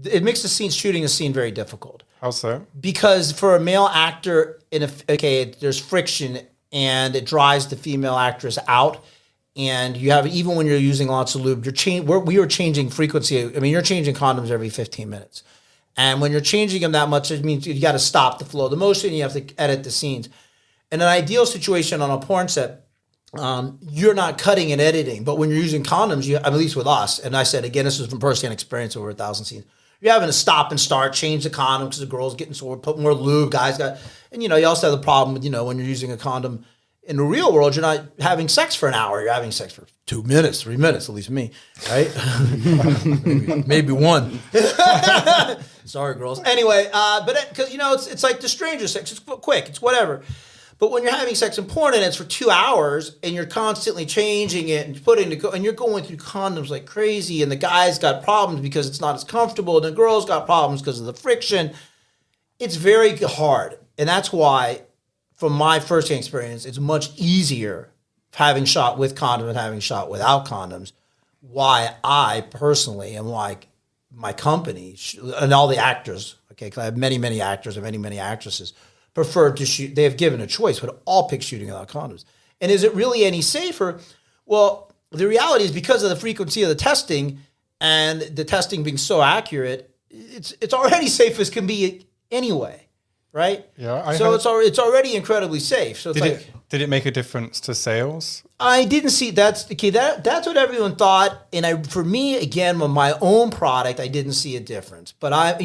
it makes shooting a scene very difficult. How so? Because for a male actor, there's friction and it dries the female actress out. And you have, even when you're using lots of lube, we are changing frequency. I mean, you're changing condoms every 15 minutes. And when you're changing them that much, it means you got to stop the flow of the motion. You have to edit the scenes. In an ideal situation on a porn set, you're not cutting and editing. But when you're using condoms, at least with us, and I said, again, this is from first-hand experience over 1,000 scenes, you're having to stop and start, change the condom because the girl's getting sore, put more lube, guys got, and you also have the problem with, when you're using a condom in the real world, you're not having sex for an hour, you're having sex for 2 minutes, 3 minutes, at least me, right? maybe one. Sorry, girls. Anyway, but because, it's like the stranger sex, it's quick, it's whatever. But when you're having sex in porn and it's for 2 hours and you're constantly changing it and and you're going through condoms like crazy, and the guy's got problems because it's not as comfortable, and the girl's got problems because of the friction, it's very hard. And that's why, from my first-hand experience, it's much easier having shot with condoms and having shot without condoms. Why I personally, and why my company and all the actors, because I have many, many actors and many, many actresses, prefer to shoot. They have given a choice, but all pick shooting without condoms. And is it really any safer? Well, the reality is, because of the frequency of the testing and the testing being so accurate, it's already safe as can be anyway, right? Yeah. It's already incredibly safe. So did it make a difference to sales? I didn't see that's what everyone thought, and for me, again, with my own product, I didn't see a difference. But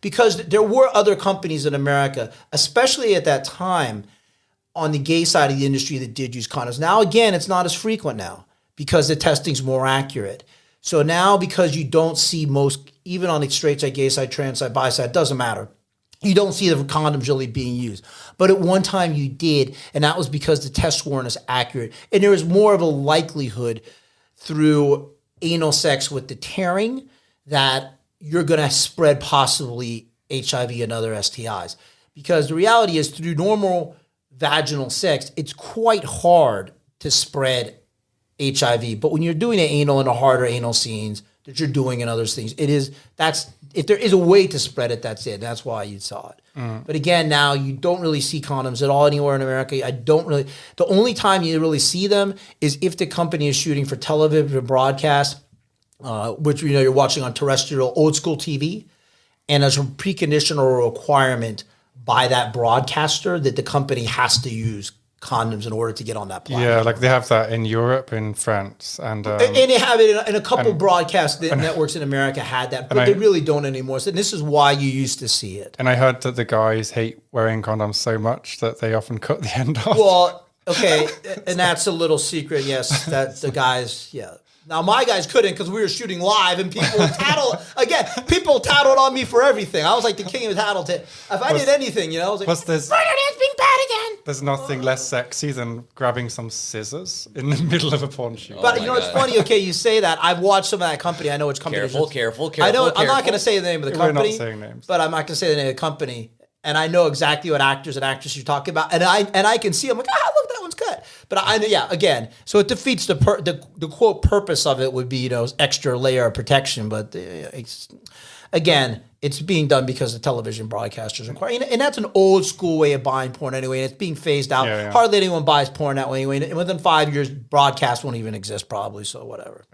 because there were other companies in America, especially at that time, on the gay side of the industry, that did use condoms. Now, again, it's not as frequent now because the testing's more accurate. So now, because you don't see most, even on the straight side, gay side, trans side, bi side, doesn't matter. You don't see the condoms really being used. But at one time you did, and that was because the tests weren't as accurate. And there was more of a likelihood through anal sex with the tearing that you're going to spread possibly HIV and other STIs. Because the reality is, through normal vaginal sex, it's quite hard to spread HIV. But when you're doing an anal and the harder anal scenes that you're doing and other things, if there is a way to spread it, that's it. That's why you saw it. But again, now you don't really see condoms at all anywhere in America. The only time you really see them is if the company is shooting for television broadcast, which you're watching on terrestrial old school TV, and as a precondition or a requirement by that broadcaster that the company has to use condoms in order to get on that platform. Yeah, like they have that in Europe, in France, and they have it in a couple broadcast networks in America had that, but they really don't anymore. So this is why you used to see it. And I heard that the guys hate wearing condoms so much that they often cut the end off. Well, okay, and that's a little secret. Yes, that the guys, yeah. Now my guys couldn't because we were shooting live, and people tattled on me for everything. I was like the king of tattle. If I did anything, I was like, there's being bad again. There's nothing less sexy than grabbing some scissors in the middle of a porn shoot. But it's funny. Okay, you say that. I've watched some of that company. I know which company. Careful. I know. I'm not going to say the name of the company. We're not saying names. But I'm not going to say the name of the company. And I know exactly what actors and actresses you're talking about, and I can see. I'm like, look, that one's cut. But again, so it defeats the quote purpose of it would be extra layer of protection. But again, it's being done because the television broadcasters require, and that's an old school way of buying porn anyway, and it's being phased out. Yeah. Hardly anyone buys porn that way anyway. And within 5 years, broadcast won't even exist probably. So whatever.